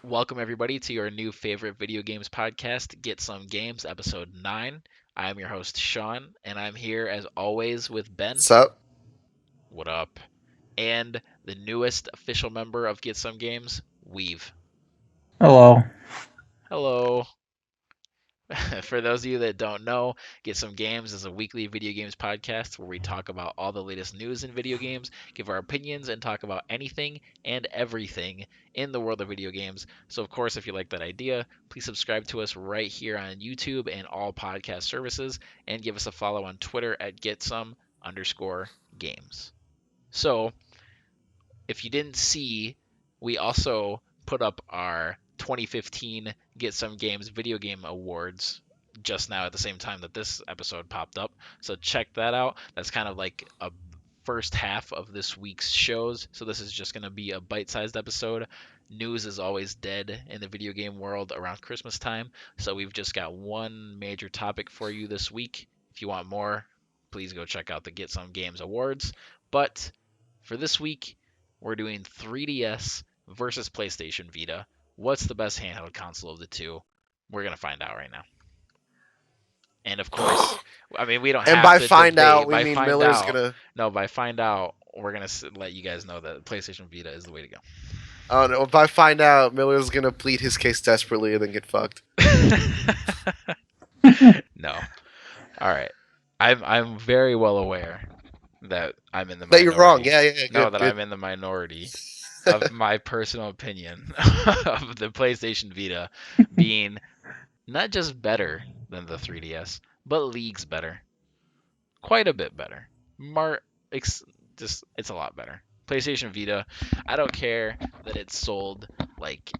Welcome everybody to your new favorite video games podcast, Get Some Games, episode 9. I am your host Sean, and I'm here as always with Ben. What's up? What up? And the newest official member of Get Some Games, Weave. Hello. Hello. For those of you that don't know, Get Some Games is a weekly video games podcast where we talk about all the latest news in video games, give our opinions, and talk about anything and everything in the world of video games. So, of course, if you like that idea, please subscribe to us right here on YouTube and all podcast services, and give us a follow on Twitter at GetSome_games. So, if you didn't see, we also put up our 2015 Get Some Games Video Game Awards just now at the same time that this episode popped up. So check that out. That's kind of like a first half of this week's shows. So this is just going to be a bite-sized episode. News is always dead in the video game world around Christmas time. So we've just got one major topic for you this week. If you want more, please go check out the Get Some Games Awards. But for this week, we're doing 3DS versus PlayStation Vita. What's the best handheld console of the two? We're going to find out right now. And of course, I mean, we don't have And by to find debate. out, we By mean find Miller's out, gonna. no, by find out, we're going to let you guys know that PlayStation Vita is the way to Oh no! By find out, Miller's gonna plead his case desperately and then get fucked. go. No. All right. I'm very well aware that I'm in the That you're wrong. minority. Yeah. No, Good, that good. I'm in the minority of my personal opinion of the PlayStation Vita being not just better than the 3DS, but leagues better. Quite a bit better. It's a lot better. PlayStation Vita, I don't care that it's sold like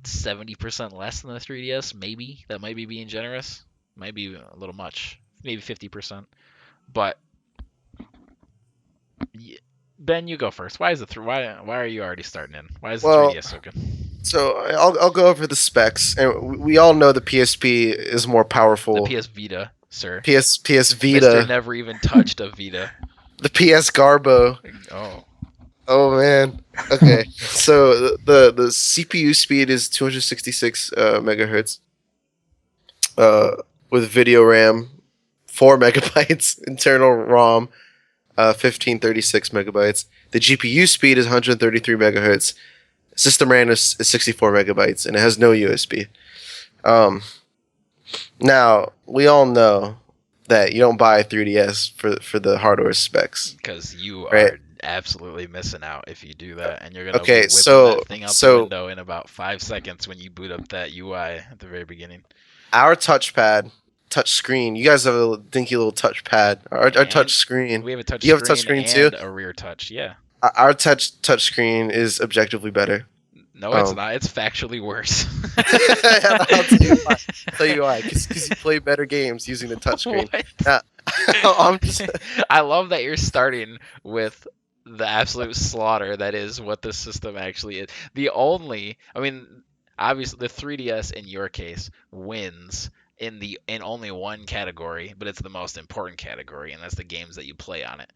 70% less than the 3DS, maybe. That might be being generous. Might be a little much. Maybe 50%. But Ben, you go first. Why is the why are you already starting in? Why is the Well, 3DS so good? so I'll go over the specs, and we all know the PSP is more The powerful. PS Vita, sir. PS Mister Vita, never even touched a Vita. the PS Garbo. Oh. Oh man. Okay. So the CPU speed is 266 megahertz. With video RAM, 4 megabytes, internal ROM, 1536 megabytes. The GPU speed is 133 megahertz. System RAM is 64 megabytes, and it has no USB. Now, we all know that you don't buy a 3DS for the hardware specs. Because you Right. are absolutely missing out if you do that, and you're gonna Okay, be whipping so that thing out the so window in about 5 seconds when you boot up that UI at the very beginning. our touchpad, touch screen. You guys have a dinky little touchpad. Our And touch screen. We have a touch You have a touch screen screen and too? a rear touch. Yeah. Our touch screen is objectively better. No, it's Um, not. It's factually worse. I'll tell you why. Tell you why. Because you play better games using the touchscreen. What? I'm just, I love that you're starting with the absolute slaughter that is what this system actually is. I mean, obviously the 3DS in your case wins in only one category, but it's the most important category, and that's the games that you play on it.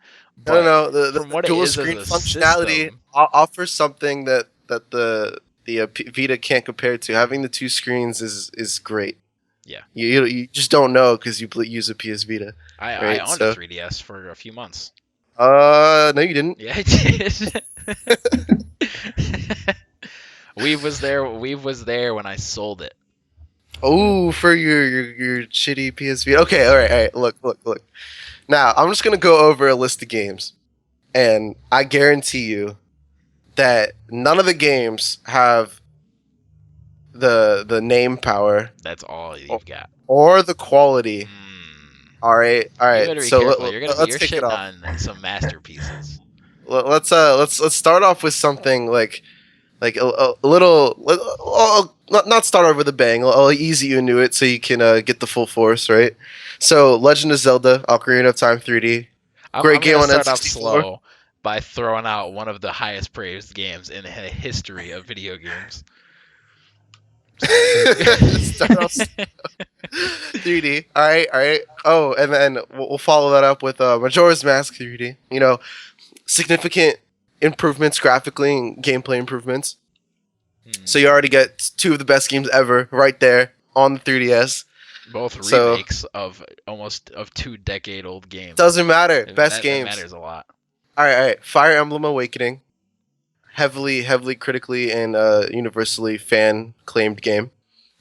no, no, But no. The from what it dual is as screen a functionality system, offers something that the Vita can't compare to. Having the two screens is great. Yeah. You just don't know because you use a PS Vita. I Right, owned so- a 3DS for a few months. No, you didn't. Yeah, I did. Weave was there when I sold it. Oh, for your shitty PS Vita. Okay, all right. Look. Now I'm just gonna go over a list of games, and I guarantee you that none of the games have the name power That's all you've got. or the quality. Mm. All right. You better be So careful. You're let's kick shitting it off. on some masterpieces. Let's start off with something like a little. Not start over the bang. I'll ease you into it so you can get the full force, right? So, Legend of Zelda: Ocarina of Time 3D. Great I'm game gonna on start off N64. slow by throwing out one of the highest praised games in the history of video games. Start off 3D. All right. Oh, and then we'll follow that up with Majora's Mask 3D. You know, significant improvements graphically and gameplay improvements. Hmm. So you already get two of the best games ever right there on the 3DS. Both So remakes of almost of 2-decade-old games. doesn't matter. Best That games. matters a lot. All right. Fire Emblem Awakening, heavily critically and universally fan claimed game.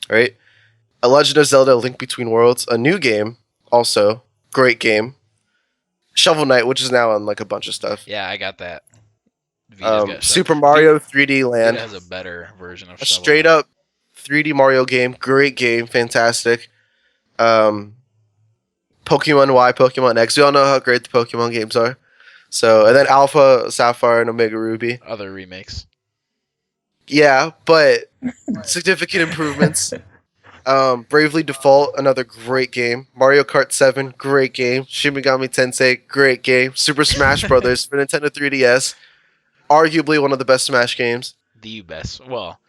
All right. A Legend of Zelda: Link Between Worlds, a new game, also great game. Shovel Knight, which is now on like a bunch of stuff. Yeah, I got that. Vita's got stuff. Super Mario 3D Vita Land, has a better version of a Shovel straight Knight. up 3D Mario game, great game, fantastic. Um, Pokemon Y, Pokemon X. We all know how great the Pokemon games are. So, and then Alpha Sapphire and Omega Ruby. Other remakes. Yeah, but significant improvements. Bravely Default, another great game. Mario Kart 7, great game. Shin Megami Tensei, great game. Super Smash Brothers for Nintendo 3DS, arguably one of the best Smash games. The best. Well,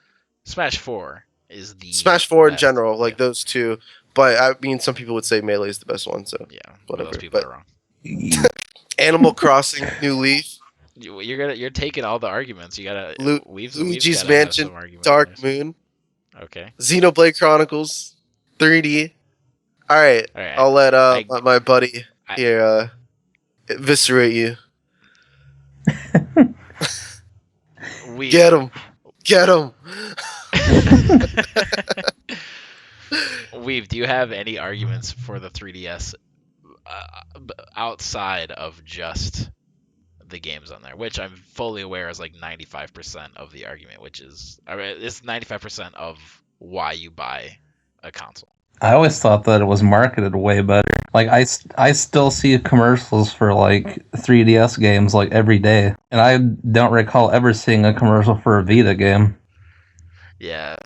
Smash 4 is the Smash 4 in best. general, Yeah. like those two. But I mean, some people would say Melee is the best one, so Yeah. Well, those whatever. people But are wrong. Animal Crossing, New Leaf, You're taking all the arguments. You gotta we've's Luigi's gotta have Mansion, some argument Dark there. Moon, Okay. Xenoblade Chronicles, 3D. All right, All right. I'll let I my buddy I here eviscerate you. we Get him, get him. Weave, do you have any arguments for the 3DS outside of just the games on there, which I'm fully aware is like 95% of the argument, which is, I mean, it's 95% of why you buy a console. I always thought that it was marketed way better. Like I still see commercials for like 3DS games like every day, and I don't recall ever seeing a commercial for a Vita game. Yeah,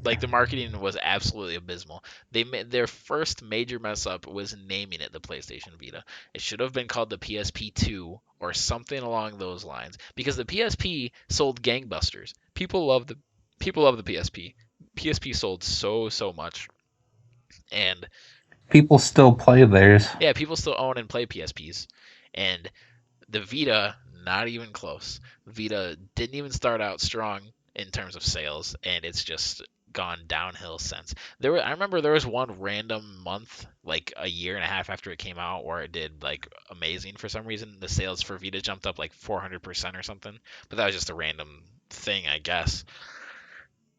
like the marketing was absolutely abysmal. They made their first major mess up was naming it the PlayStation Vita. It should have been called the PSP 2 or something along those lines because the PSP sold gangbusters. People love the PSP. PSP sold so much. And People still play theirs. yeah, people still own and play PSPs. And the Vita, not even close. Vita didn't even start out strong in terms of sales, and it's just gone downhill since. I remember there was one random month, like a year and a half after it came out, where it did like amazing for some reason. The sales for Vita jumped up like 400% or something, but that was just a random thing, I guess.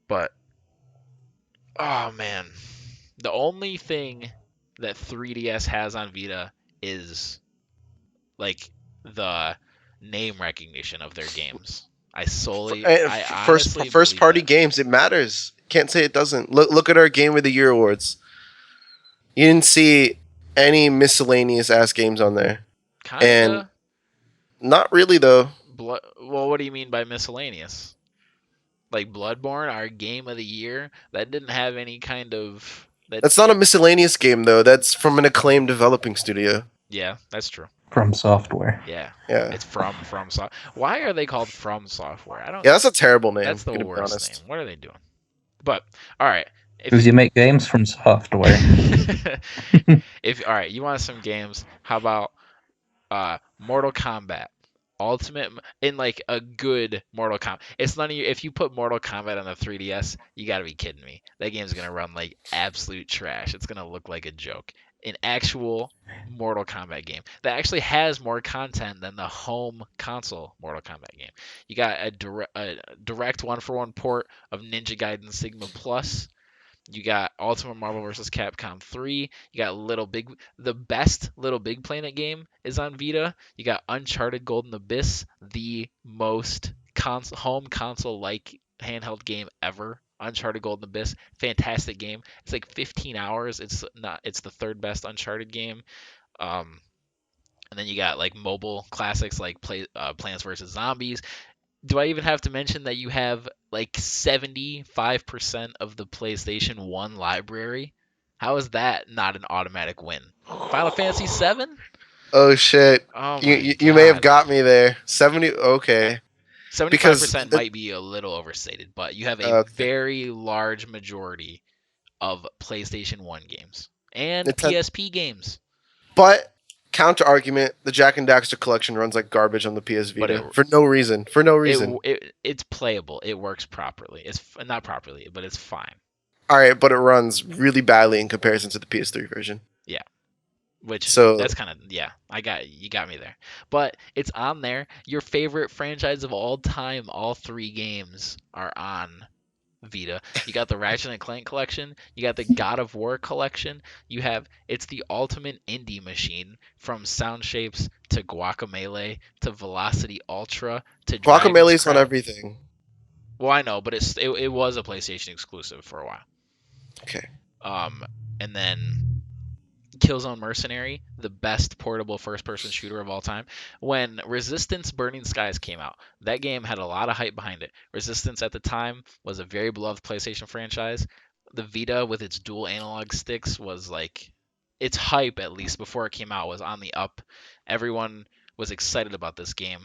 But oh man, the only thing that 3DS has on Vita is like the name recognition of their games. I honestly First believe party that. games, it matters. Can't say it doesn't. Look at our Game of the Year awards. You didn't see any miscellaneous ass games on there, and Kinda. not really though. Well, what do you mean by miscellaneous? Like Bloodborne, our game of the year, that didn't have any kind of that. That's not a miscellaneous game though. That's from an acclaimed developing studio. Yeah, that's true. From software. Yeah, Yeah, it's from Soft. Why are they called From Software? I don't. yeah, that's a terrible name. That's the Gonna be worst name. honest. What are they doing? But all right, Because if you make games from software. if all right, you want some games? How about Mortal Kombat Ultimate in like a good Mortal Kombat. It's none of you. If you put Mortal Kombat on the 3DS, you got to be kidding me. That game's gonna run like absolute trash. It's gonna look like a joke. An actual Mortal Kombat game that actually has more content than the home console Mortal Kombat game. You got a direct one-for-one port of Ninja Gaiden Sigma Plus. You got Ultimate Marvel vs. Capcom 3. You got Little Big. The best Little Big Planet game is on Vita. You got Uncharted Golden Abyss, the most home console like handheld game ever. Uncharted Golden Abyss, fantastic game. It's like 15 hours. It's not. It's the third best Uncharted game. Um, and then you got like mobile classics like Plants vs Zombies. Do I even have to mention that you have like 75% of the PlayStation 1 library? How is that not an automatic win? Final Fantasy 7? Oh shit! Oh You, my you may have god. got me there. 70. Okay, because 75% might be a little overstated, but you have a okay. very large majority of PlayStation 1 games and Nintendo, PSP games. but Counter argument: the Jack and Daxter collection runs like garbage on the PS But Vita for no reason. For no reason. it's playable. It works properly. Not properly, but it's fine. All right, but it runs really badly in comparison to the PS3 version. Yeah. Which So that's kind of you got me there. But it's on there. Your favorite franchise of all time, all three games are on Vita. You got the Ratchet and Clank collection, you got the God of War collection, it's the ultimate indie machine from Sound Shapes to Guacamelee to Velocity Ultra to Dragon's Guacamele's on Crown. everything. Well, I know, but it was a PlayStation exclusive for a while. Okay. And then Killzone Mercenary, the best portable first-person shooter of all time. When Resistance Burning Skies came out, that game had a lot of hype behind it. Resistance at the time was a very beloved PlayStation franchise. The Vita with its dual analog sticks was like, its hype, at least before it came out, was on the up. Everyone was excited about this game.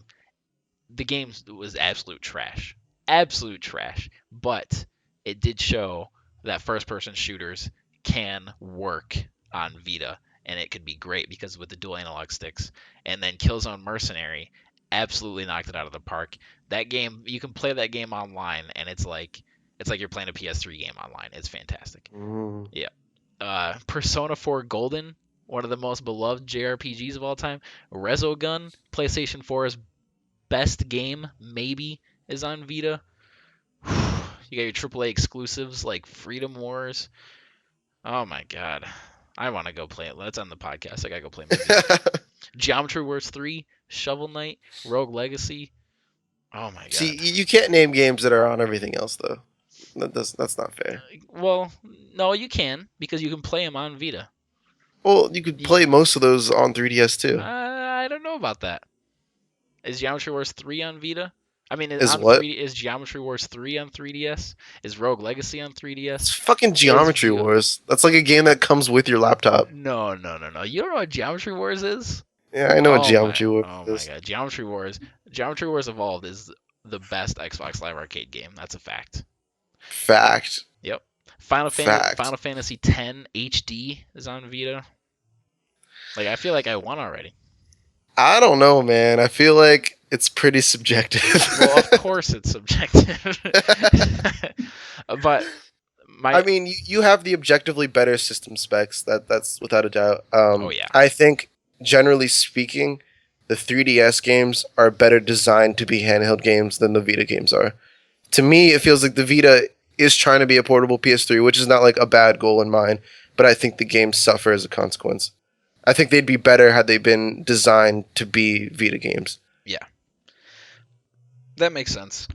The game was absolute trash. Absolute trash. But it did show that first-person shooters can work on Vita, and it could be great because with the dual analog sticks. And then Killzone Mercenary absolutely knocked it out of the park. That game, you can play that game online, and it's like you're playing a PS3 game online. It's fantastic. Mm. Yeah. Persona 4 Golden, one of the most beloved JRPGs of all time. Resogun, PlayStation 4's best game, maybe, is on Vita. You got your AAA exclusives like Freedom Wars. Oh my god. I want to go play it. Let's end the podcast. I gotta go play Vita. Geometry Wars 3, Shovel Knight, Rogue Legacy. Oh my god. See, you can't name games that are on everything else though. That's not fair. Well, no, you can because you can play them on Vita. Well, you could play most of those on 3DS too. I don't know about that. Is Geometry Wars 3 on Vita? I mean, Is what? Is Geometry Wars 3 on 3DS? Is Rogue Legacy on 3DS? It's fucking Geometry Wars. That's like a game that comes with your laptop. No. You don't know what Geometry Wars is? Yeah, I know what Geometry Wars is. Oh my god, Geometry Wars Evolved is the best Xbox Live Arcade game. That's a fact. Fact. Yep. Final Fantasy X HD is on Vita. Like, I feel like I won already. I don't know, man. I feel like it's pretty subjective. Well, of course it's subjective. But I mean, you have the objectively better system specs. That's without a doubt. Oh yeah. I think, generally speaking, the 3DS games are better designed to be handheld games than the Vita games are. To me, it feels like the Vita is trying to be a portable PS3, which is not like a bad goal in mind, but I think the games suffer as a consequence. I think they'd be better had they been designed to be Vita games. Yeah. That makes sense.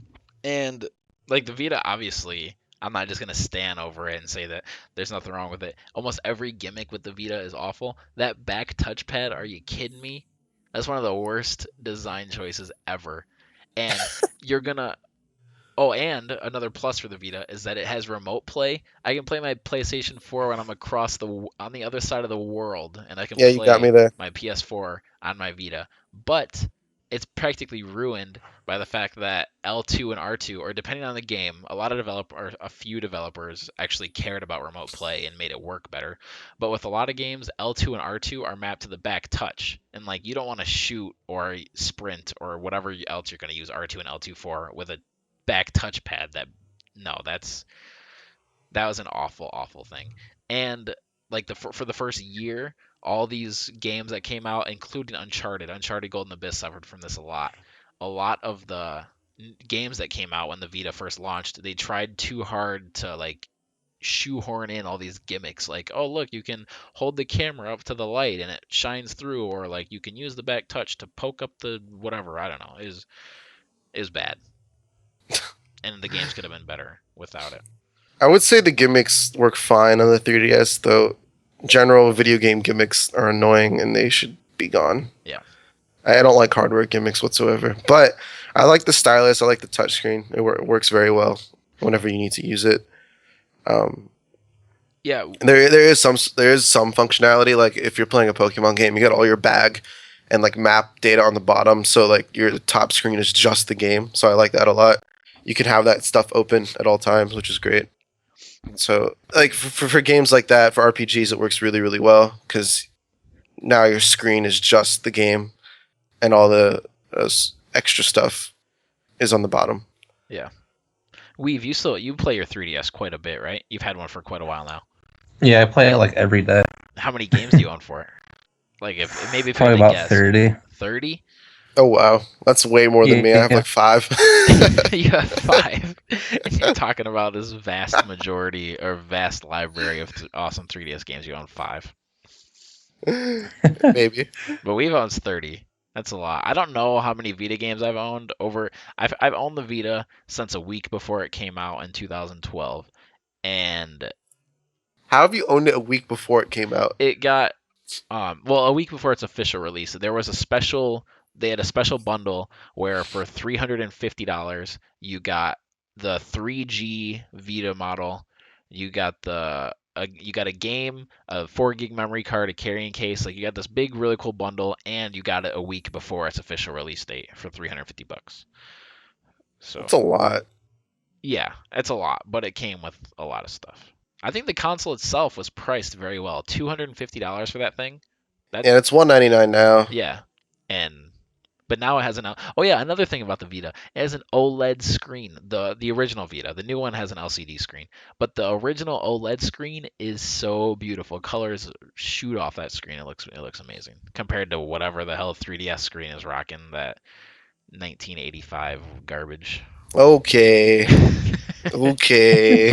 And like the Vita, obviously, I'm not just going to stand over it and say that there's nothing wrong with it. Almost every gimmick with the Vita is awful. That back touchpad, are you kidding me? That's one of the worst design choices ever. And you're going to... Oh, and another plus for the Vita is that it has remote play. I can play my PlayStation 4 when I'm on the other side of the world, and I can play you got me there. my PS4 on my Vita. But it's practically ruined by the fact that L2 and R2, or depending on the game, a few developers actually cared about remote play and made it work better. But with a lot of games, L2 and R2 are mapped to the back touch, and like you don't want to shoot or sprint or whatever else you're going to use R2 and L2 for with a back touchpad. That was an awful thing. And like for the first year, all these games that came out, including Uncharted Golden Abyss, suffered from this a lot. A lot of the games that came out when the Vita first launched, they tried too hard to like shoehorn in all these gimmicks, like, oh look, you can hold the camera up to the light and it shines through, or like you can use the back touch to poke up the whatever. I don't know. Is bad. And the games could have been better without it. I would say the gimmicks work fine on the 3DS, though general video game gimmicks are annoying and they should be gone. Yeah. I don't like hardware gimmicks whatsoever. But I like the stylus. I like the touchscreen. It works very well whenever you need to use it. Yeah. There is some functionality, like if you're playing a Pokemon game, you got all your bag and like map data on the bottom, so like your top screen is just the game. So I like that a lot. You can have that stuff open at all times, which is great. So like for games like that, for RPGs, it works really, really well because now your screen is just the game, and all the extra stuff is on the bottom. Yeah. Weave, you play your 3DS quite a bit, right? You've had one for quite a while now. Yeah, I play it like every day. How many games do you own for it? Like if you Probably had to about guess, 30. 30? Oh wow, that's way more than me. I have Yeah. like 5. You have 5, and you're talking about this vast majority or vast library of awesome 3DS games. You own 5, Maybe. but we've owned 30. That's a lot. I don't know how many Vita games I've owned over. I've owned the Vita since a week before it came out in 2012, and How have you owned it a week before it came out? it got well, a week before its official release, there was a special. They had a special bundle where for $350 you got the 3G Vita model. You got you got a game, a 4 gig memory card, a carrying case. Like you got this big, really cool bundle, and you got it a week before its official release date for $350. So It's a lot, yeah, it's a lot, but it came with a lot of stuff. I think the console itself was priced very well. $250 for that thing. and it's $199 now. Yeah, and but now it has an oh yeah, another thing about the Vita, it has an OLED screen. The original Vita, the new one has an LCD screen, but the original OLED screen is so beautiful. Colors shoot off that screen. It looks amazing compared to whatever the hell 3DS screen is rocking, that 1985 garbage. Okay, okay.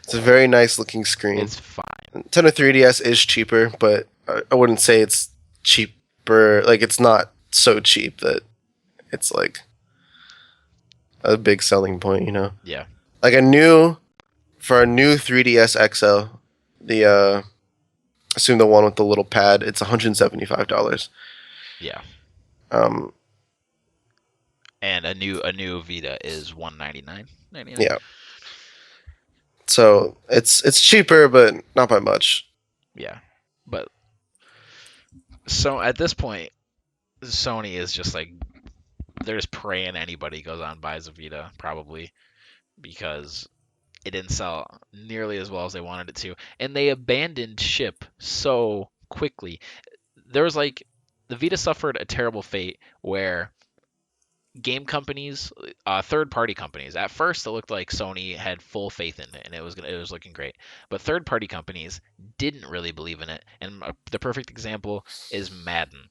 It's a very nice looking screen. It's fine. Nintendo 3DS is cheaper, but I wouldn't say it's cheaper. Like it's not so cheap that it's like a big selling point, you know. Yeah. Like for a new 3DS XL, the assume the one with the little pad, it's $175. Yeah. Um, And a new Vita is $199. yeah. So it's cheaper, but not by much. Yeah. But so at this point, Sony is just like they're just praying anybody goes on and buys a Vita, probably because it didn't sell nearly as well as they wanted it to, and they abandoned ship so quickly. There was like the Vita suffered a terrible fate where game companies, third-party companies. At first, it looked like Sony had full faith in it, and it was looking great. But third-party companies didn't really believe in it, and the perfect example is Madden.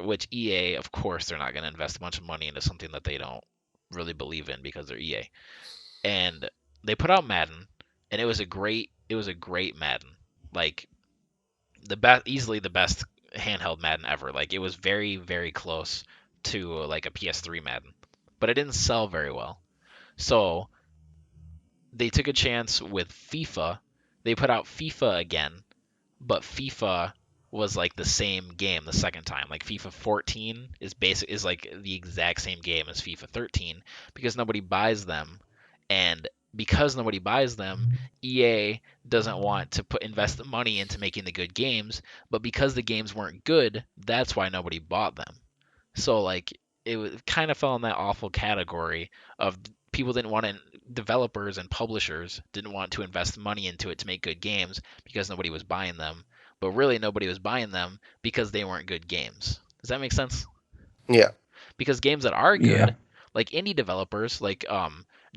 Which EA, of course, they're not going to invest a bunch of money into something that they don't really believe in because they're EA. And they put out Madden, and it was a great Madden, like easily the best handheld Madden ever. Like it was very, very close to like a PS3 Madden, but it didn't sell very well. So they took a chance with FIFA. They put out FIFA again, but FIFA was like the same game the second time. Like FIFA 14 is like the exact same game as FIFA 13 because nobody buys them, and because nobody buys them, EA doesn't want to invest the money into making the good games, but because the games weren't good, that's why nobody bought them. So like kind of fell in that awful category of people didn't want to developers and publishers didn't want to invest money into it to make good games because nobody was buying them, but really nobody was buying them because they weren't good games. Does that make sense? Yeah. Because games that are good, Yeah. like indie developers, like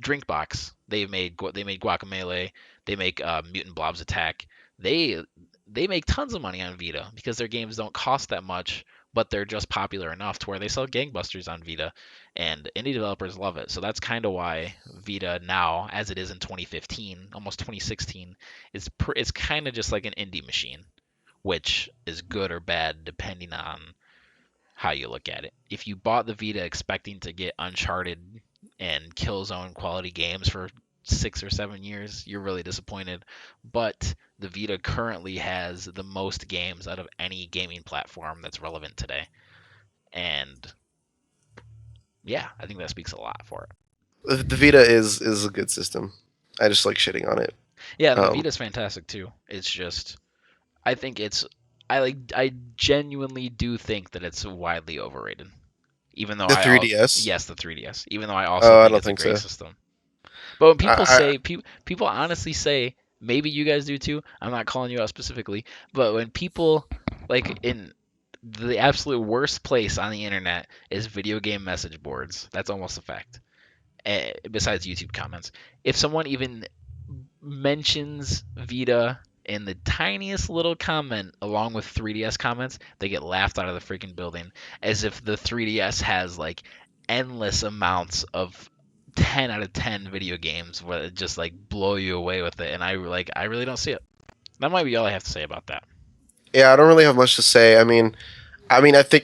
Drinkbox, they made Guacamelee, they make Mutant Blobs Attack. They make tons of money on Vita because their games don't cost that much, but they're just popular enough to where they sell gangbusters on Vita, and indie developers love it. So that's kind of why Vita now, as it is in 2015, almost 2016, is kind of just like an indie machine, which is good or bad depending on how you look at it. If you bought the Vita expecting to get Uncharted and Killzone quality games for 6 or 7 years, you're really disappointed. But the Vita currently has the most games out of any gaming platform that's relevant today. And yeah, I think that speaks a lot for it. The Vita is a good system. I just like shitting on it. Yeah, the Vita's fantastic too. It's just I think I genuinely do think that it's widely overrated. Even though The 3DS. yes, the 3DS. Even though I Oh, also I think don't it's a think great so. system. But when people I, say people honestly say, maybe you guys do too. I'm not calling you out specifically, but when people Like in the absolute worst place on the internet is video game message boards. That's almost a fact. Besides YouTube comments, if someone even mentions Vita in the tiniest little comment along with 3DS comments, they get laughed out of the freaking building as if the 3DS has like endless amounts of 10 out of 10 video games where it just like blow you away with it. And I really don't see it. That might be all I have to say about that. Yeah, I don't really have much to say. I think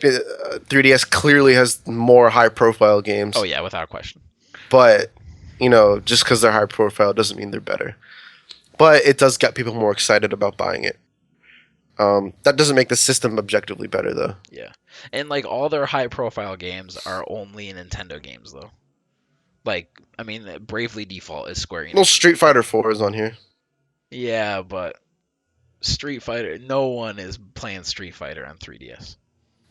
that 3DS clearly has more high-profile games. Oh yeah, without question. But just because they're high-profile doesn't mean they're better. But it does get people more excited about buying it. That doesn't make the system objectively better, though. Yeah. And like all their high profile games are only Nintendo games though. Like, I mean, Bravely Default is Square Well, Enix. Street Fighter 4 is on here. Yeah, but Street Fighter, no one is playing Street Fighter on 3DS.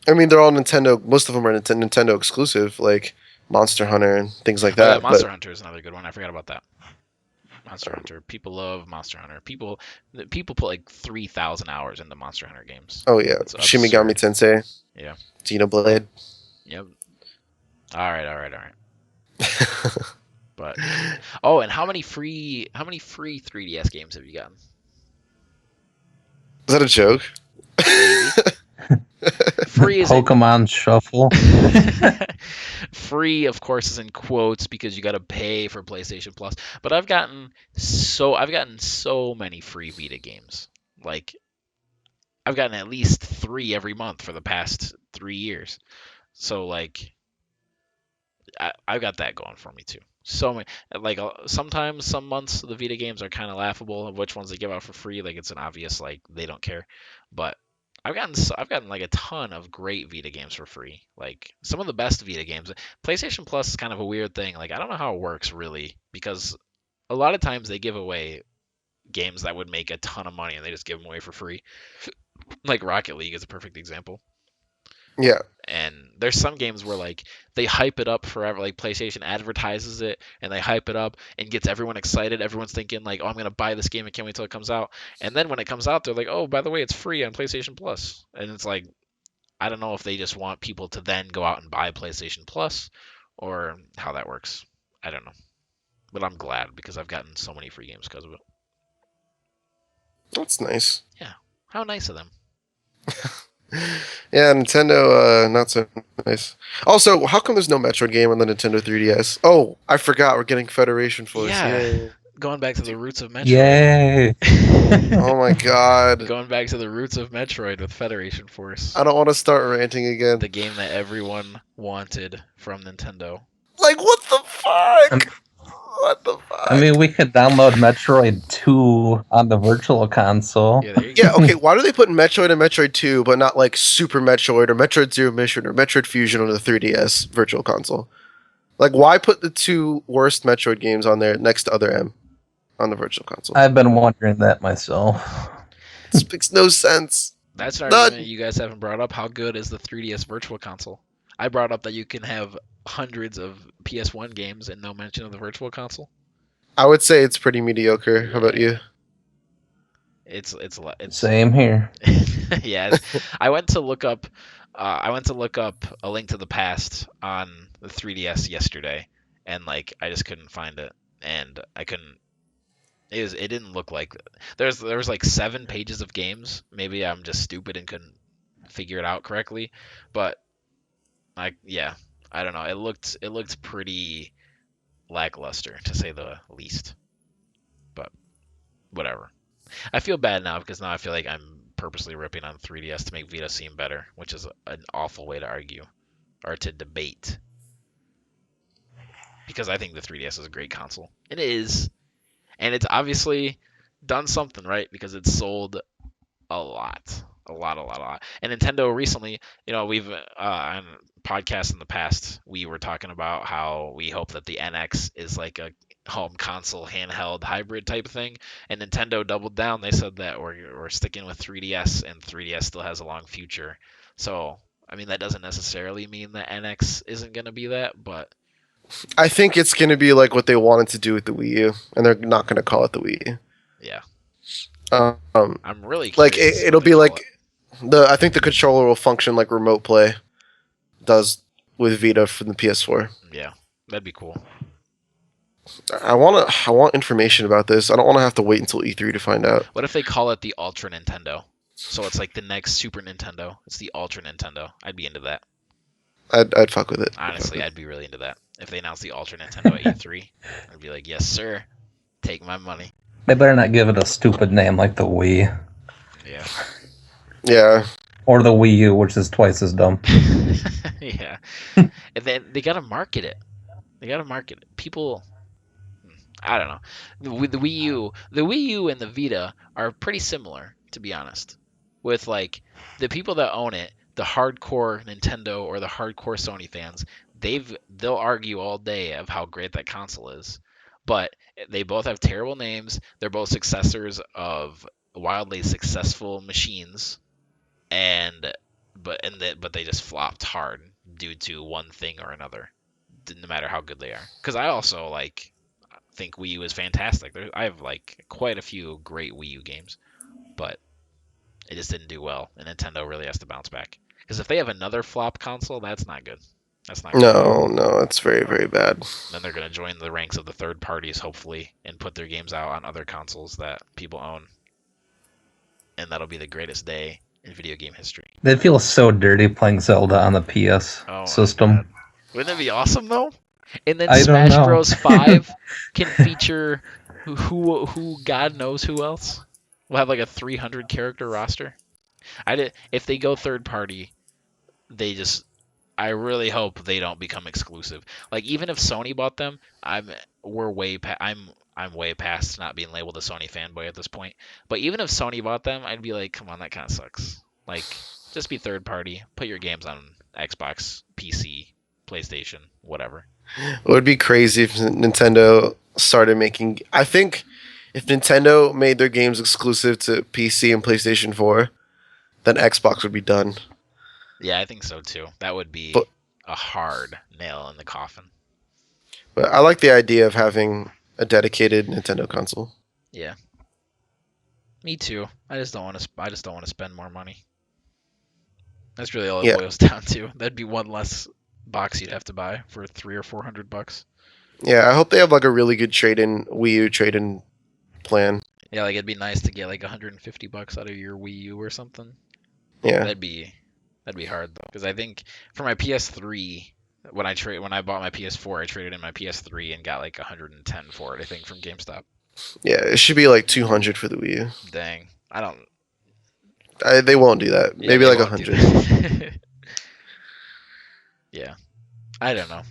I mean, they're all Nintendo. Most of them are Nintendo exclusive, like Monster Hunter and things like Oh yeah, that. Monster But Hunter is another good one. I forgot about that. Monster Hunter. People love Monster Hunter. People put like 3,000 hours into Monster Hunter games. oh yeah, It's Shin Megami absurd. Tensei, Yeah. Xenoblade. Yep. All right. But oh, and how many free 3DS games have you gotten? Is that a joke? Maybe. Free is Pokemon Shuffle. free, of course, is in quotes because you got to pay for PlayStation Plus. But I've gotten so many free Vita games. Like I've gotten at least 3 every month for the past 3 years. So like I've got that going for me too. So many, like sometimes some months the Vita games are kind of laughable of which ones they give out for free. Like it's an obvious like they don't care, but I've gotten like a ton of great Vita games for free. Like some of the best Vita games. PlayStation Plus is kind of a weird thing. Like I don't know how it works really because a lot of times they give away games that would make a ton of money and they just give them away for free. Like Rocket League is a perfect example. Yeah, And there's some games where like they hype it up forever, like PlayStation advertises it and they hype it up and gets everyone excited. Everyone's thinking like, oh, I'm gonna buy this game and can't wait till it comes out. And then when it comes out, they're like, oh, by the way, it's free on PlayStation Plus. And it's like, I don't know if they just want people to then go out and buy PlayStation Plus or how that works. I don't know. But I'm glad because I've gotten so many free games because of it. that's nice. Yeah. How nice of them. Yeah, Nintendo, not so nice. Also, how come there's no Metroid game on the Nintendo 3DS? Oh, I forgot. We're getting Federation Force. Yeah. Yay. Going back to the roots of Metroid. Yay! Oh my god. Going back to the roots of Metroid with Federation Force. I don't want to start ranting again. The game that everyone wanted from Nintendo. Like, what the fuck? Um, What the fuck? I mean, we could download Metroid 2 on the Virtual Console. Yeah, there you go. Yeah, okay, why do they put Metroid and Metroid 2, but not like Super Metroid or Metroid Zero Mission or Metroid Fusion on the 3DS Virtual Console? Like, why put the two worst Metroid games on there next to Other M on the Virtual Console? I've been wondering that myself. This makes no sense. That's an None. argument you guys haven't brought up. How good is the 3DS Virtual Console? I brought up that you can have hundreds of PS1 games and no mention of the Virtual Console. I would say it's pretty mediocre. How about you? It's Same here. yeah. I went to look up A Link to the Past on the 3DS yesterday, and like I just couldn't find it, and I couldn't. It didn't look like there was like 7 pages of games. Maybe I'm just stupid and couldn't figure it out correctly, but I don't know. It looked pretty lackluster to say the least. But whatever. I feel bad now because now I feel like I'm purposely ripping on 3DS to make Vita seem better, which is an awful way to argue or to debate. Because I think the 3DS is a great console. It is. And it's obviously done something right because it's sold a lot. A lot. And Nintendo recently, we've on podcasts in the past, we were talking about how we hope that the NX is like a home console handheld hybrid type of thing. And Nintendo doubled down. They said that we're sticking with 3DS, and 3DS still has a long future. So, I mean, that doesn't necessarily mean that NX isn't going to be that, but I think it's going to be like what they wanted to do with the Wii U, and they're not going to call it the Wii U. yeah. Um, I'm really like curious to see it'll what they be call like it. I think the controller will function like remote play does with Vita from the PS4. Yeah, that'd be cool. I want information about this. I don't want to have to wait until E3 to find out. What if they call it the Ultra Nintendo? So it's like the next Super Nintendo. It's the Ultra Nintendo. I'd be into that. I'd fuck with it. Honestly, I'd be really into that. If they announced the Ultra Nintendo at E3, I'd be like, yes, sir. Take my money. They better not give it a stupid name like the Wii. Yeah. Yeah. Or the Wii U, which is twice as dumb. Yeah. And they gotta market it. They gotta market it. People, I don't know. With the Wii U and the Vita are pretty similar, to be honest. With like the people that own it, the hardcore Nintendo or the hardcore Sony fans, they'll argue all day of how great that console is. But they both have terrible names. They're both successors of wildly successful machines, and but they just flopped hard due to one thing or another, no matter how good they are. Because I also like think Wii U is fantastic. I have like quite a few great Wii U games, but it just didn't do well, and Nintendo really has to bounce back. Because if they have another flop console, that's not good. That's not good. No, it's very, very bad. Then they're going to join the ranks of the third parties, hopefully, and put their games out on other consoles that people own. And that'll be the greatest day in video game history. They feel so dirty playing Zelda on the PS system. Wouldn't it be awesome, though? And then I don't Smash know. Bros. 5 can feature who God knows who else. We'll have like a 300 character roster. If they go third party, I really hope they don't become exclusive. Like even if Sony bought them, I'm way past not being labeled a Sony fanboy at this point. But even if Sony bought them, I'd be like, come on, that kind of sucks. Like just be third party, put your games on Xbox, PC, PlayStation, whatever. It would be crazy if Nintendo started making. I think if Nintendo made their games exclusive to PC and PlayStation 4, then Xbox would be done. Yeah, I think so too. That would be a hard nail in the coffin. But I like the idea of having a dedicated Nintendo console. Yeah. Me too. I just don't want to spend more money. That's really all it boils down to. That'd be one less box you'd have to buy for $300 or $400. Yeah, I hope they have like a really good trade-in Wii U trade-in plan. Yeah, like it'd be nice to get like $150 out of your Wii U or something. Yeah, that'd be hard though, because I think for my PS3, when I bought my PS4, I traded in my PS3 and got like 110 for it. I think from GameStop. Yeah, it should be like 200 for the Wii U. Dang, I don't. They won't do that. Yeah, maybe like 100. Yeah, I don't know.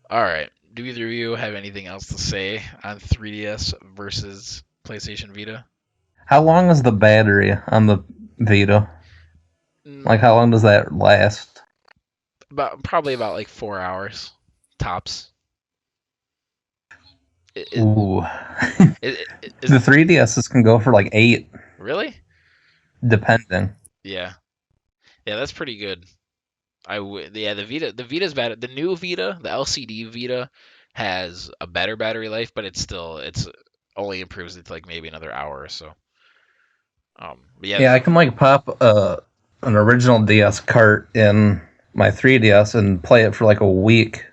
All right. Do either of you have anything else to say on 3DS versus PlayStation Vita? How long is the battery on the Vita? Like, how long does that last? Probably about like 4 hours, tops. Ooh. The 3DSs can go for like 8. Really? Depending. Yeah, that's pretty good. The Vita's better. The new Vita, the LCD Vita, has a better battery life, but it's only improves it to like maybe another hour or so. Yeah, I can like pop an original DS cart in my 3DS and play it for like a week.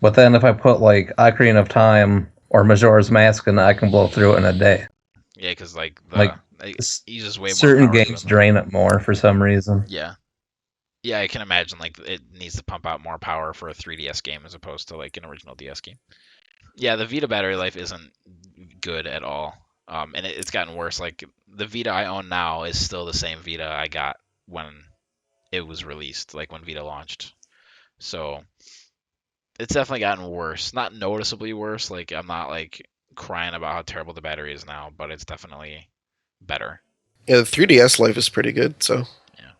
But then if I put like Ocarina of Time or Majora's Mask in, I can blow through it in a day. Yeah, because like it uses way more certain power games drain it more for some reason. Yeah, I can imagine like it needs to pump out more power for a 3DS game as opposed to like an original DS game. Yeah, the Vita battery life isn't good at all. And it's gotten worse. Like the Vita I own now is still the same Vita I got when it was released, like when Vita launched. So it's definitely gotten worse. Not noticeably worse. Like I'm not like crying about how terrible the battery is now, but it's definitely better. Yeah, the 3DS life is pretty good. So yeah.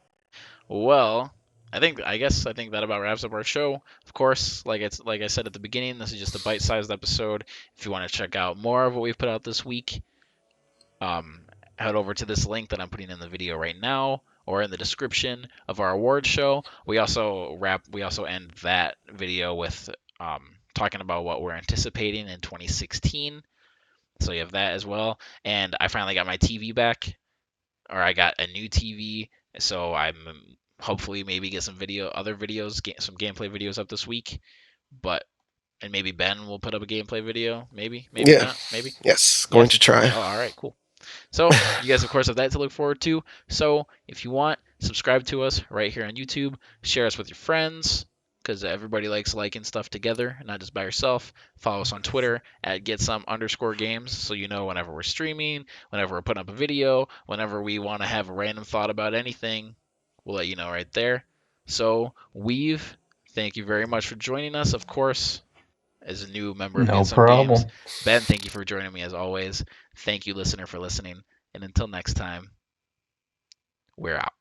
Well, I think that about wraps up our show. Of course, like I said at the beginning, this is just a bite-sized episode. If you want to check out more of what we've put out this week, head over to this link that I'm putting in the video right now or in the description of our award show. We also end that video with talking about what we're anticipating in 2016. So you have that as well. And I finally got my TV back, or I got a new TV. So I'm hopefully maybe get some other videos, some gameplay videos up this week. But and maybe Ben will put up a gameplay video. Maybe Yeah. not. Maybe Yes. Going yes. to try. Oh, all right, cool. So you guys, of course, have that to look forward to. So if you want, subscribe to us right here on YouTube. Share us with your friends because everybody likes liking stuff together, not just by yourself. Follow us on Twitter at @getsome_games so you know whenever we're streaming, whenever we're putting up a video, whenever we want to have a random thought about anything, we'll let you know right there. So Weave, thank you very much for joining us. Of course, as a new member of No Get Some Games. problem. Ben, thank you for joining me as always. Thank you, listener, for listening. And until next time, we're out.